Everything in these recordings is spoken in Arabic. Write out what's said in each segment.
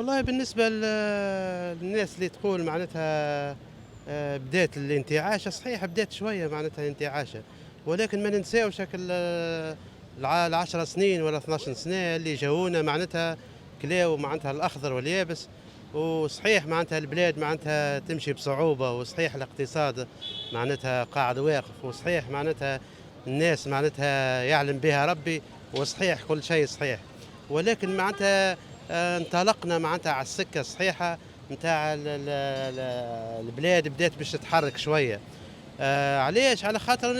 والله بالنسبة للناس اللي تقول معناتها بدات الانتعاشة، صحيح بدات شوية معناتها الانتعاشة، ولكن ما ننساوش هاك ال10 سنين ولا 12 سنة اللي جاونا معناتها كلاو معناتها الأخضر واليابس، وصحيح معناتها البلاد معناتها تمشي بصعوبة، وصحيح الاقتصاد معناتها قاعد واقف، وصحيح معناتها الناس معناتها يعلم بها ربي، وصحيح كل شيء صحيح، ولكن معناتها انطلقنا معناتها على السكة الصحيحة نتاع البلاد بدات باش تتحرك شوية. علاش؟ على خاطر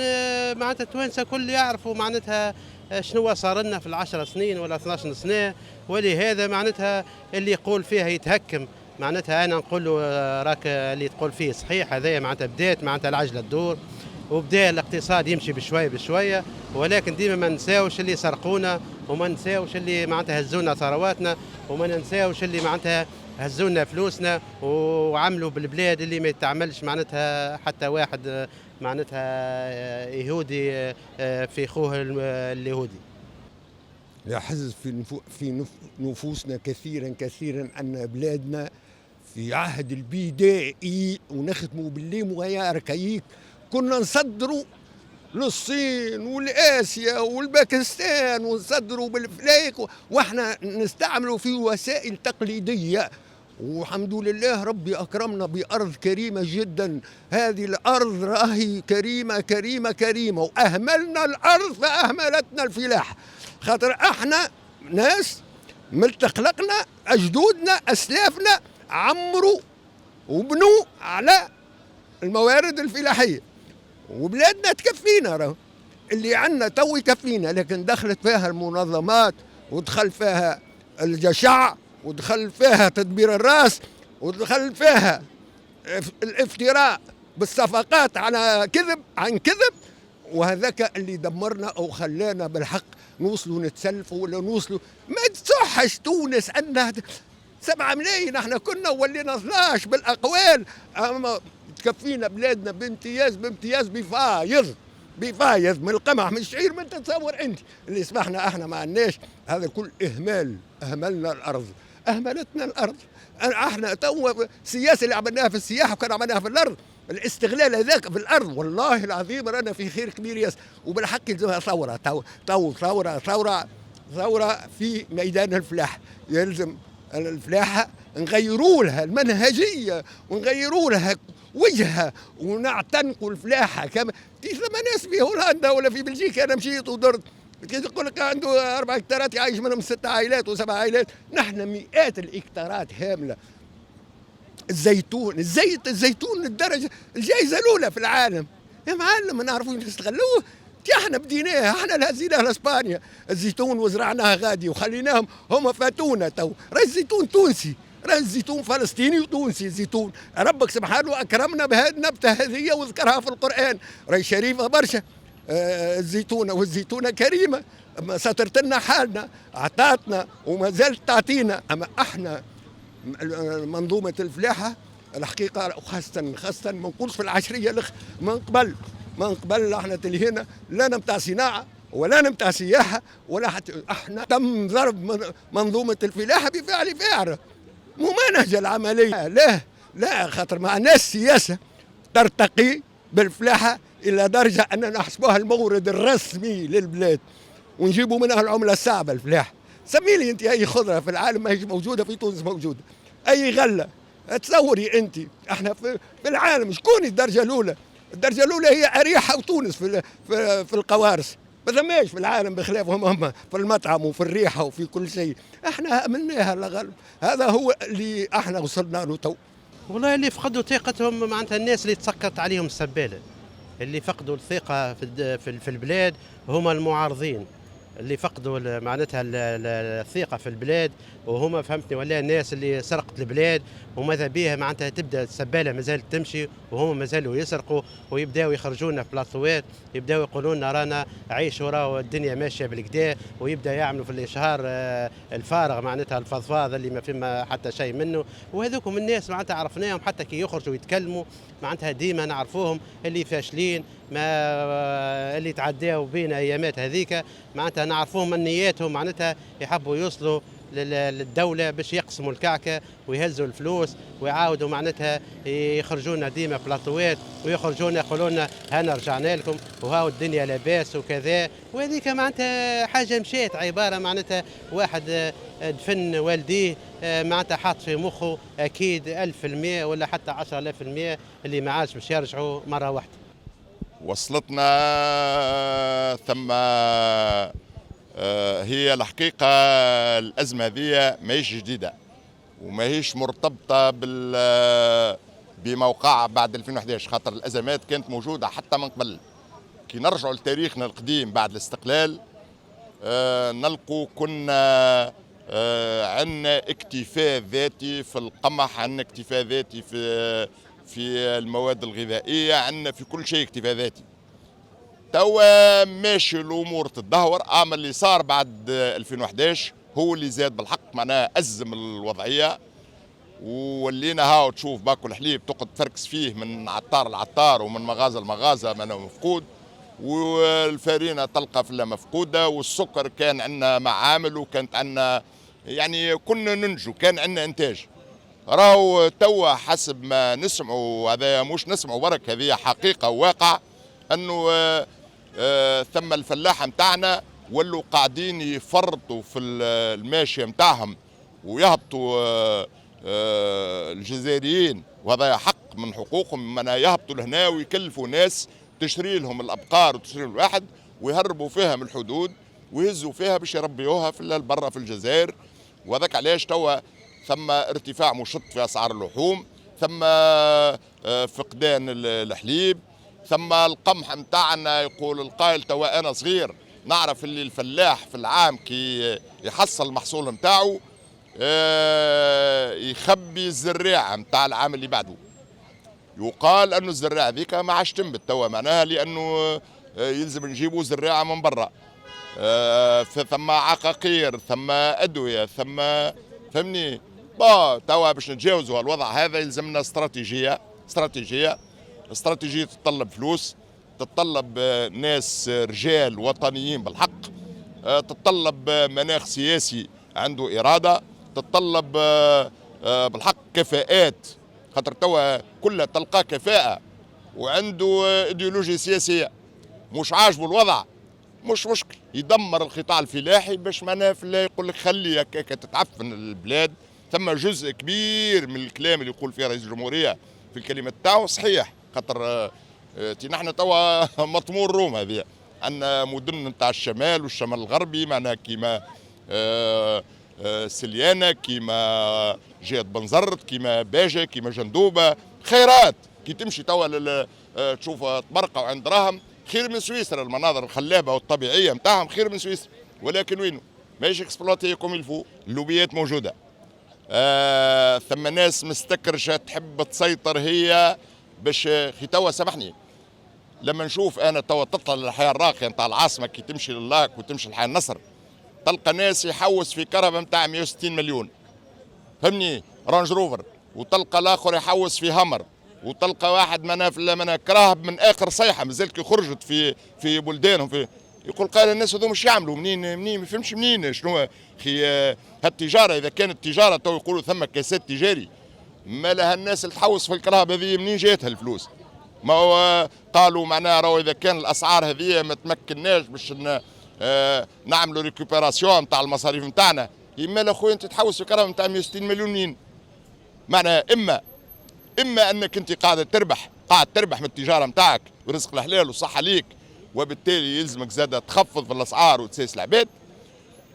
معناتها التوانسة كل يعرفوا معناتها شنوا صار لنا في ال10 سنين ولا 12 سنة، ولهذا معناتها اللي يقول فيها يتهكم، معناتها أنا نقول له راك اللي تقول فيه صحيح، هذايا معناتها بدات معناتها العجلة تدور، وبدا الاقتصاد يمشي بشوية بشوية، ولكن ديما ما نساوش اللي سرقونا، وما نساوش اللي معناتها هزونا ثرواتنا، وما ننساوش اللي معناتها هزونا فلوسنا وعملوا بالبلاد اللي ما يتعملش معناتها حتى واحد معناتها يهودي في خوه اليهودي. يحز في نفوسنا كثيرا كثيرا أن بلادنا في عهد البدائي ونختموا بالليم وهي أركايك كنا نصدروا للصين والآسيا والباكستان ونصدروا بالفلايك واحنا نستعملوا في وسائل تقليدية، والحمد لله ربي أكرمنا بأرض كريمة جدا. هذه الأرض راهي كريمة كريمة كريمة، وأهملنا الأرض فأهملتنا الفلاحة، خاطر احنا ناس ملتقلقنا أجدودنا أسلافنا عمروا وبنوا على الموارد الفلاحية، وبلادنا تكفينا راهو اللي عندنا تو يكفينا، لكن دخلت فيها المنظمات ودخل فيها الجشع ودخل فيها تدبير الراس ودخل فيها الافتراء بالصفقات على كذب عن كذب، وهذاك اللي دمرنا او خلانا بالحق نوصلوا نتسلفوا ولا نوصلوا. ما تصحش تونس انها 7 ملايين، احنا كنا ولينا 12 بالاقوال، اما تكفينا بلادنا بامتياز بامتياز بفايض من القمح من الشعير. ما تتصور انت اللي سمحنا احنا ما عندناش، هذا كل اهمال، اهملنا الارض، اهملتنا الارض. احنا تو السياسه اللي عملناها في السياحه وكان عملناها في الارض، الاستغلال هذاك في الارض، والله العظيم رانا في خير كبير ياس، وبالحق يلزمها ثوره ثوره في ميدان الفلاح. يلزم الفلاحه نغيروا لها المنهجيه ونغيروا لها وجهها ونعتنقوا الفلاحه كما ثم ناس في هولندا ولا في بلجيكا. انا مشيت ودرت يقول لك عنده 4 هكتارات يعيش منهم 6 عائلات و7 عائلات، نحن مئات الهكتارات هامله. الزيتون الدرجه الجائزه الاولى في العالم يا معلم، ما نعرفوش نستغلوه. احنا بديناه، احنا اللي هزيناه لاسبانيا الزيتون وزرعناه غادي وخليناهم هم فاتونا. تو راهي الزيتون تونسي، راهي الزيتون فلسطيني وتونسي. الزيتون ربك سبحانه اكرمنا بهذه النبته هذه وذكرها في القران، راهي شريفه برشا. الزيتونه والزيتونه كريمه، سترت لنا حالنا، اعطتنا وما زالت تعطينا. اما احنا منظومه الفلاحه الحقيقه، خاصه ما نقولش في العشريه من قبل احنا تلهينا لا نمتع صناعه ولا نمتع سياحه ولا حتى. احنا تم ضرب منظومه الفلاحه بفعل فاعل ممانهجه العمليه. لا خاطر ما عندناش سياسه ترتقي بالفلاحه الى درجه اننا نحسبوها المورد الرسمي للبلاد ونجيبوا منها العمله الصعبه. الفلاحه سمي لي انت اي خضره في العالم ما هيش موجوده في تونس موجوده، اي غله تصوري انت. احنا في العالم شكون الدرجه الاولى؟ الدرجه الاولى هي اريحه وتونس في القوارص، ما ثماش في العالم بخلافهم هم في المطعم وفي الريحه وفي كل شيء. احنا عملناها لغلب، هذا هو اللي احنا وصلنا له تو. والله اللي فقدوا ثقتهم معناتها الناس اللي تسكرت عليهم السباله، اللي فقدوا الثقه في البلاد هما المعارضين، اللي فقدوا معناتها الثقة في البلاد، وهما فهمتني ولا الناس اللي سرقت البلاد وماذا بيها معناتها تبدا السبالة مازالت تمشي وهم مازالوا يسرقوا ويبداو يخرجونا في بلاطوات، يبداو يقولون لنا رانا عيشوا راهو الدنيا ماشية بالكدا، ويبدا يعملوا في الإشهار الفارغ معناتها الفضفاض اللي ما فيما حتى شيء منه. وهذوكم الناس معناتها عرفناهم حتى كي يخرجوا يتكلموا معناتها ديما نعرفوهم اللي فاشلين، ما اللي تعداوا بين ايامات هذيك معناتها نعرفوهم من نياتهم معناتها يحبوا يوصلوا للدولة باش يقسموا الكعكة ويهزوا الفلوس ويعاودوا معناتها يخرجوا لنا ديما بلاطوات ويخرجوا لنا يقولوا لنا هانا رجعنا لكم وهاو الدنيا لاباس وكذا. وهذيك معناتها حاجة مشات، عبارة معناتها واحد دفن والديه معناتها حاط في مخه أكيد 1000% ولا حتى 10,000% اللي ما عادش باش يرجعوا مرة واحدة. وصلتنا ثم هي الحقيقة الأزمة هذه ماهيش جديدة وماهيش مرتبطة بموقع بعد 2011، خاطر الأزمات كانت موجودة حتى من قبل. كي نرجعوا لتاريخنا القديم بعد الاستقلال نلقوا كنا عندنا اكتفاء ذاتي في القمح، عندنا اكتفاء ذاتي في المواد الغذائية، عندنا في كل شيء اكتفاء ذاتي. توا ماشي الامور تتدهور، اما اللي صار بعد 2011 هو اللي زاد بالحق، معناها ازم الوضعيه وولينا هاو تشوف باكو الحليب تقعد تفركس فيه من عطار لعطار ومن مغازه لمغازه معناها مفقود، والفارينه تلقى في مفقوده، والسكر كان عندنا معامل وكانت عندنا يعني كنا ننجو، كان عندنا انتاج. راهو توا حسب ما نسمعوا، هذا مش نسمعوا برك، هذه حقيقه وواقع، انه ثم الفلاحه متاعنا ولوا قاعدين يفرطوا في الماشيه متاعهم ويهبطوا الجزائريين، وهذا حق من حقوقهم، من يهبطوا لهنا ويكلفوا ناس تشري لهم الابقار وتشري لهم الواحد ويهربوا فيها من الحدود ويهزوا فيها باش يربيوها في برا في الجزائر. وهذاك علاش توا ثم ارتفاع مشط في اسعار اللحوم، ثم فقدان الحليب، ثم القمح متاعنا. يقول القائل توا انا صغير نعرف اللي الفلاح في العام كي يحصل المحصول متاعو يخبي الزراعه متاع العام اللي بعده. يقال انه الزراعه ذيك ما عادش تنبت توا، معناها لانه يلزم نجيبوا زراعه من برا، ثم عقاقير ثم ادويه ثم فهمني. توا باش نتجاوزوا الوضع هذا يلزمنا استراتيجيه تتطلب فلوس، تتطلب ناس رجال وطنيين بالحق، تتطلب مناخ سياسي عنده إرادة، تتطلب بالحق كفاءات، خاطر توا كلها تلقى كفاءة وعنده إيديولوجيا سياسية. مش عاجبه الوضع مش مشكل، يدمر القطاع الفلاحي باش معناها يقول لك خلي هكاك تتعفن البلاد. ثم جزء كبير من الكلام اللي يقول فيه رئيس الجمهورية في الكلمة تاعو صحيح، خاطر نحن توا مطمور روم هذه، عندنا مدن نتاع الشمال والشمال الغربي معناها كيما سليانة، كيما جهة بنزرت، كيما باجة، كيما جندوبة، خيرات. كي تمشي توا تشوف تبرقوا عند راهم خير من سويسرا، المناظر الخلابة والطبيعية متاعهم خير من سويسرا، ولكن وينو ماهيش اكسبلواتي كوم الفو. اللوبيات موجودة، ثم ناس مستكرشة تحب تسيطر هي باش توا. سامحني لما نشوف انا توا تطلع للحياه الراقيه نتاع العاصمه، كي تمشي للاك وتمشي لحي النصر تلقى ناس يحوس في كرهبه نتاع 160 مليون فهمني رانج روفر، وتلقى الاخر يحوس في همر، وتلقى واحد منا كراهب من اخر صيحه مازال كي خرجت في بلدانهم يقول قال الناس هذو مش يعملوا منين ما فهمش منين شنو اخي هالتجاره. اذا كانت تجاره تو يقولوا ثم كاسات تجاري، ما لها الناس اللي تحوس في الكراهب هذه منين جاتها الفلوس؟ ما هو قالوا معناها راهو اذا كان الاسعار هذه ما تمكناش باش نعملوا ريكوبيراسيون نتاع المصاريف نتاعنا، يما اخويا انت تحوس في كراهب نتاع 160 مليون منين؟ معناها اما انك انت قاعد تربح من التجاره نتاعك ورزق الحلال وصحه ليك، وبالتالي يلزمك زاده تخفض في الاسعار وتسيس العباد.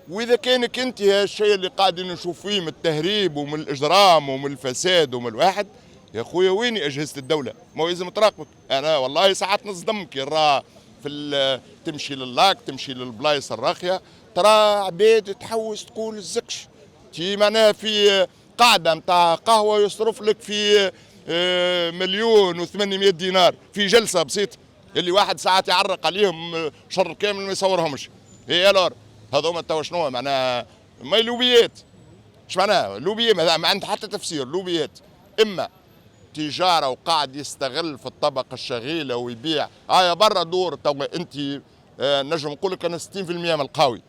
واذا كانك انت هالشيء اللي قاعدين نشوف فيه من التهريب ومن الاجرام ومن الفساد ومن الواحد، يا خويا ويني اجهزه الدوله؟ ما هو لازم تراقبك. انا والله ساعات نصدم كي نرى تمشي للاك تمشي للبلايص الراقيه ترى عباد تحوس تقول الزكش، تي معناها في قاعده نتاع قهوه يصرف لك في 1,800,000 دينار في جلسه بسيطه، اللي واحد ساعات يعرق عليهم شهر كامل ما يصورهمش. اي الور هذوما توا شنو معناها؟ ما لوبيات. ايش معناها؟ لوبيه ما عندها حتى تفسير. لوبيات اما تجاره وقاعد يستغل في الطبقه الشغيله ويبيع يا برا دور. تو انت نجم نقول لك انا 60% من القهوي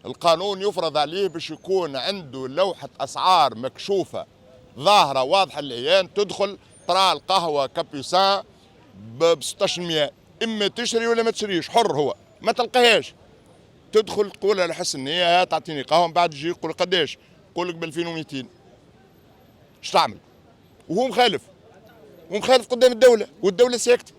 القانون يفرض عليه باش يكون عنده لوحة أسعار مكشوفة ظاهرة واضحة للعيان، تدخل ترى القهوة كابيسان ب 1600، إما تشري ولا ما تشريش، حر هو، ما تلقاهاش تدخل تقول على حس النية تعطيني قهوة، من بعد يجي يقول قداش؟ يقول لك ب 2200. ايش تعمل؟ وهو مخالف، ومخالف قدام الدولة والدولة ساكتة.